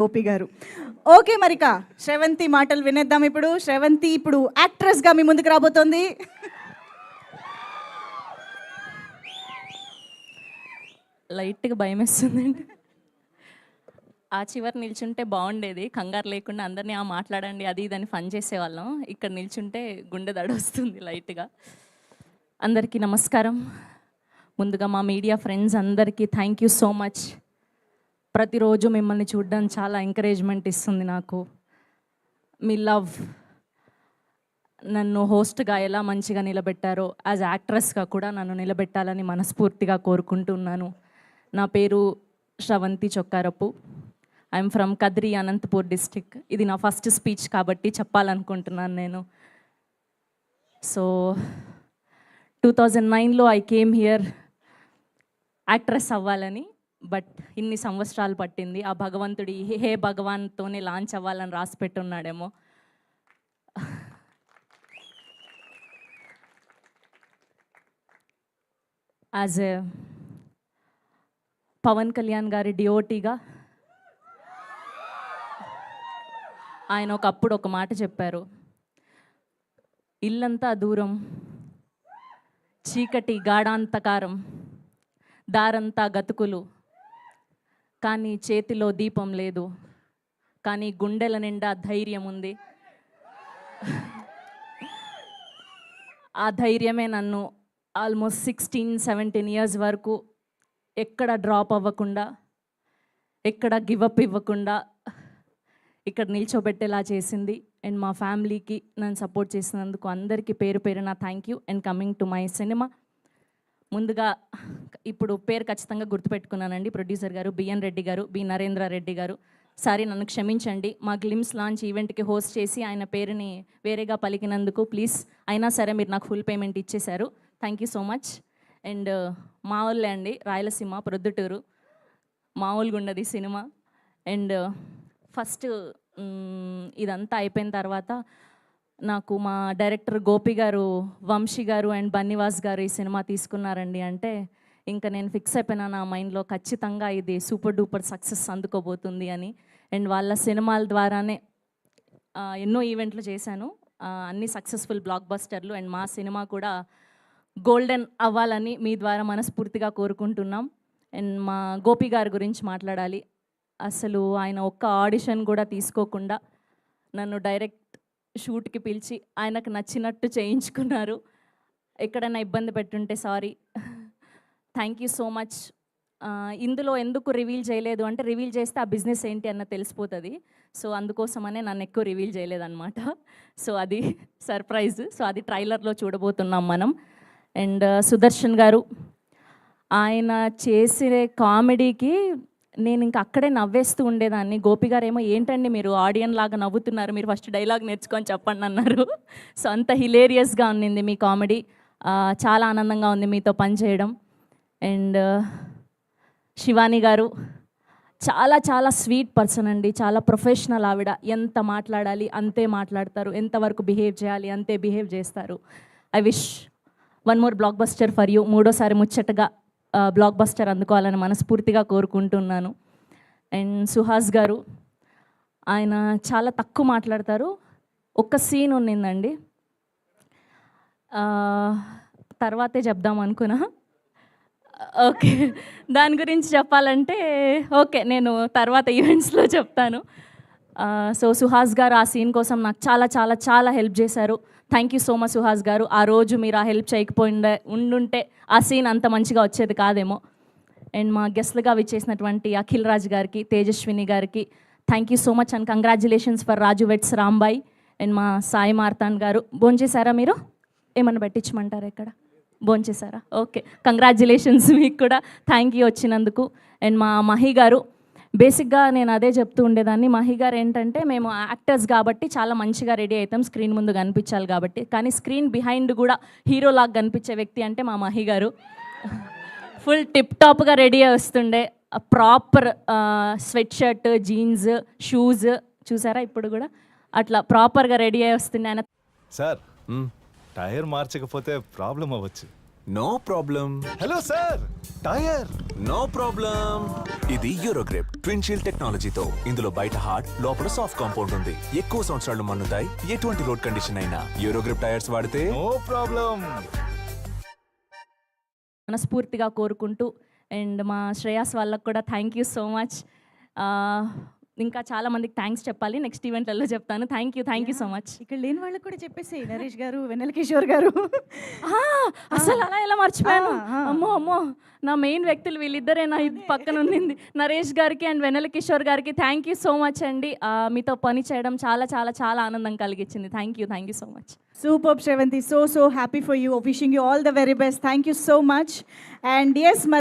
గోపి గారు. ఓకే, మరిక శ్రవంతి మాటలు వినేద్దాం. ఇప్పుడు శ్రవంతి ఇప్పుడు యాక్ట్రెస్గా మీ ముందుకు రాబోతోంది. లైట్గా భయం వేస్తుందండి. ఆ చివరి నిల్చుంటే బాగుండేది, కంగారు లేకుండా అందరినీ మాట్లాడండి అది ఇదని ఫన్ చేసేవాళ్ళం. ఇక్కడ నిల్చుంటే గుండె దడ వస్తుంది లైట్గా. అందరికీ నమస్కారం. ముందుగా మా మీడియా ఫ్రెండ్స్ అందరికీ థ్యాంక్ యూ సో మచ్. ప్రతిరోజు మిమ్మల్ని చూడడం చాలా ఎంకరేజ్మెంట్ ఇస్తుంది నాకు. మీ లవ్ నన్ను హోస్ట్గా ఎలా మంచిగా నిలబెట్టారో యాజ్ యాక్ట్రెస్గా కూడా నన్ను నిలబెట్టాలని మనస్ఫూర్తిగా కోరుకుంటున్నాను. నా పేరు Sravanthi Chokkarapu. I'm from Kadiri, Anantapur district. ఇది నా ఫస్ట్ స్పీచ్ కాబట్టి చెప్పాలనుకుంటున్నాను నేను. సో 2009లో ఐ కేమ్ హియర్ యాక్ట్రెస్ అవ్వాలని. బట్ ఇన్ని సంవత్సరాలు పట్టింది. ఆ భగవంతుడి హే భగవాన్తోనే లాంచ్ అవ్వాలని రాసి పెట్టున్నాడేమో. యాజ్ ఏ పవన్ కళ్యాణ్ గారి డిఓటీగా ఆయన ఒకప్పుడు ఒక మాట చెప్పారు, ఇల్లంతా దూరం, చీకటి గాఢాంతకారం, దారంతా గతుకులు, కానీ చేతిలో దీపం లేదు, కానీ గుండెల నిండా ధైర్యం ఉంది. ఆ ధైర్యమే నన్ను ఆల్మోస్ట్ 16-17 ఇయర్స్ వరకు ఎక్కడ డ్రాప్ అవ్వకుండా, ఎక్కడ గివప్ ఇవ్వకుండా ఇక్కడ నిల్చోబెట్టేలా చేసింది. అండ్ మా ఫ్యామిలీకి నన్ను సపోర్ట్ చేసినందుకు అందరికీ పేరు పేరున thank you. And coming to my cinema, ముందుగా ఇప్పుడు పేరు ఖచ్చితంగా గుర్తుపెట్టుకున్నానండి. ప్రొడ్యూసర్ గారు బిఎన్ రెడ్డి గారు, బి నరేంద్ర రెడ్డి గారు. సారీ, నన్ను క్షమించండి. మా గ్లిమ్స్ లాంచ్ ఈవెంట్కి హోస్ట్ చేసి ఆయన పేరుని వేరేగా పలికినందుకు ప్లీజ్. అయినా సరే మీరు నాకు ఫుల్ పేమెంట్ ఇచ్చేశారు. Thank you so much. And మా ఊళ్ళే అండి, రాయలసీమ, ప్రొద్దుటూరు. మామూలుగా ఉండదు ఈ సినిమా. అండ్ ఫస్ట్ ఇదంతా అయిపోయిన తర్వాత నాకు మా డైరెక్టర్ గోపి గారు, వంశీ గారు అండ్ బన్నివాస్ గారు ఈ సినిమా తీసుకున్నారండి అంటే ఇంకా నేను ఫిక్స్ అయిపోయినా నా మైండ్లో, ఖచ్చితంగా ఇది సూపర్ డూపర్ సక్సెస్ అందుకోబోతుంది అని. అండ్ వాళ్ళ సినిమాల ద్వారానే ఎన్నో ఈవెంట్లు చేశాను, అన్ని సక్సెస్ఫుల్ బ్లాక్ బస్టర్లు. అండ్ మా సినిమా కూడా గోల్డెన్ అవ్వాలని మీ ద్వారా మనస్ఫూర్తిగా కోరుకుంటున్నాం. అండ్ మా గోపి గారి గురించి మాట్లాడాలి. అసలు ఆయన ఒక్క ఆడిషన్ కూడా తీసుకోకుండా నన్ను డైరెక్ట్ షూట్కి పిలిచి ఆయనకు నచ్చినట్టు చేయించుకున్నారు. ఎక్కడైనా ఇబ్బంది పెట్టుంటే sorry. Thank you so much. ఇందులో ఎందుకు రివీల్ చేయలేదు అంటే, రివీల్ చేస్తే ఆ బిజినెస్ ఏంటి అన్న తెలిసిపోతుంది. సో అందుకోసమనే నన్ను ఎక్కువ రివీల్ చేయలేదన్నమాట. సో అది సర్ప్రైజ్. సో అది ట్రైలర్లో చూడబోతున్నాం మనం. అండ్ సుదర్శన్ గారు, ఆయన చేసే కామెడీకి నేను ఇంకా అక్కడే నవ్వేస్తూ ఉండేదాన్ని. గోపి గారు ఏమో ఏంటండి మీరు ఆడియన్ లాగా నవ్వుతున్నారు, మీరు ఫస్ట్ డైలాగ్ నేర్చుకొని చెప్పండి అన్నారు. సో అంత హిలేరియస్గా ఉన్నింది మీ కామెడీ. చాలా ఆనందంగా ఉంది మీతో పనిచేయడం. అండ్ శివాని గారు చాలా చాలా స్వీట్ పర్సన్ అండి, చాలా ప్రొఫెషనల్ ఆవిడ. ఎంత మాట్లాడాలి అంతే మాట్లాడతారు, ఎంతవరకు బిహేవ్ చేయాలి అంతే బిహేవ్ చేస్తారు. I wish one more block buster for you. మూడోసారి ముచ్చటగా బ్లాక్ బస్టర్ అందుకోవాలని మనస్ఫూర్తిగా కోరుకుంటున్నాను. అండ్ సుహాస్ గారు, ఆయన చాలా తక్కువ మాట్లాడతారు. ఒక్క సీన్ ఉన్నిందండి, తర్వాతే చెప్దాం అనుకున్నా. ఓకే, దాని గురించి చెప్పాలంటే ఓకే నేను తర్వాత ఈవెంట్స్లో చెప్తాను. సో సుహాస్ గారు ఆ సీన్ కోసం నాకు చాలా చాలా చాలా హెల్ప్ చేశారు. Thank you so much Suhas గారు. ఆ రోజు మీరు ఆ హెల్ప్ చేయకపోయిండే ఉండుంటే ఆ సీన్ అంత మంచిగా వచ్చేది కాదేమో. అండ్ మా గెస్ట్లుగా విచ్చేసినటువంటి అఖిల్ రాజ్ గారికి, తేజస్విని గారికి thank you so much. And congratulations for Raju vets Rambai. And మా సాయి మార్తాండ్ గారు. భోంచేశారా మీరు? ఏమన్నా పెట్టించమంటారా? ఇక్కడ భోంచేశారా? ఓకే, కంగ్రాచులేషన్స్ మీకు కూడా. థ్యాంక్ యూ వచ్చినందుకు. అండ్ మా మహి గారు, బేసిక్గా నేను అదే చెప్తూ ఉండేదాన్ని. మహి గారు ఏంటంటే, మేము యాక్టర్స్ కాబట్టి చాలా మంచిగా రెడీ అవుతాం, స్క్రీన్ ముందు కనిపించాలి కాబట్టి. కానీ స్క్రీన్ బిహైండ్ కూడా హీరోలాగా కనిపించే వ్యక్తి అంటే మా మహి గారు. ఫుల్ టిప్ టాప్గా రెడీ వస్తుండే, proper sweat shirt, jeans, shoes చూసారా ఇప్పుడు కూడా అట్లా ప్రాపర్గా రెడీ అయ్యి వస్తుండే ఆయన. సార్, టైర్ మార్చకపోతే ప్రాబ్లం అవ్వచ్చు. No problem. Hello sir, tyre. No problem. ఇది యూరోగ్రిప్. ట్విన్ షీల్డ్ టెక్నాలజీతో ఇందులో బయట హార్డ్ లోపల సాఫ్ట్ కాంపౌండ్ ఉంది. ఎక్కువ సంవత్సరాలు మన్నుతాయి. ఎటువంటి రోడ్ కండిషన్ అయినా యూరోగ్రిప్ టైర్స్ వాడితే నో ప్రాబ్లం. మనస్ఫూర్తిగా కోరుకుంటూ అండ్ మా శ్రేయాస్ వాళ్ళకు కూడా థ్యాంక్ యూ సో మచ్. ఇంకా చాలా మందికి థ్యాంక్స్ చెప్పాలి, నెక్స్ట్ ఈవెంట్లలో చెప్తాను. Thank you so much. ఇక్కడ లేని వాళ్ళకి కూడా చెప్పేసి నరేష్ గారు, వెన్నెల కిషోర్ గారు. అసలు అలా ఎలా మర్చిపోయాను. ఆ. అమ్మో నా మెయిన్ వ్యక్తులు వీళ్ళిద్దరే నా ఇది పక్కన ఉన్నింది. నరేష్ గారికి అండ్ వెన్నెల కిషోర్ గారికి థ్యాంక్ యూ సో మచ్ అండి. మీతో పని చేయడం చాలా చాలా చాలా ఆనందం కలిగించింది. Thank you so much. Superb, Shravanti. So happy for you. Wishing you all the very best. Thank you so much. And yes,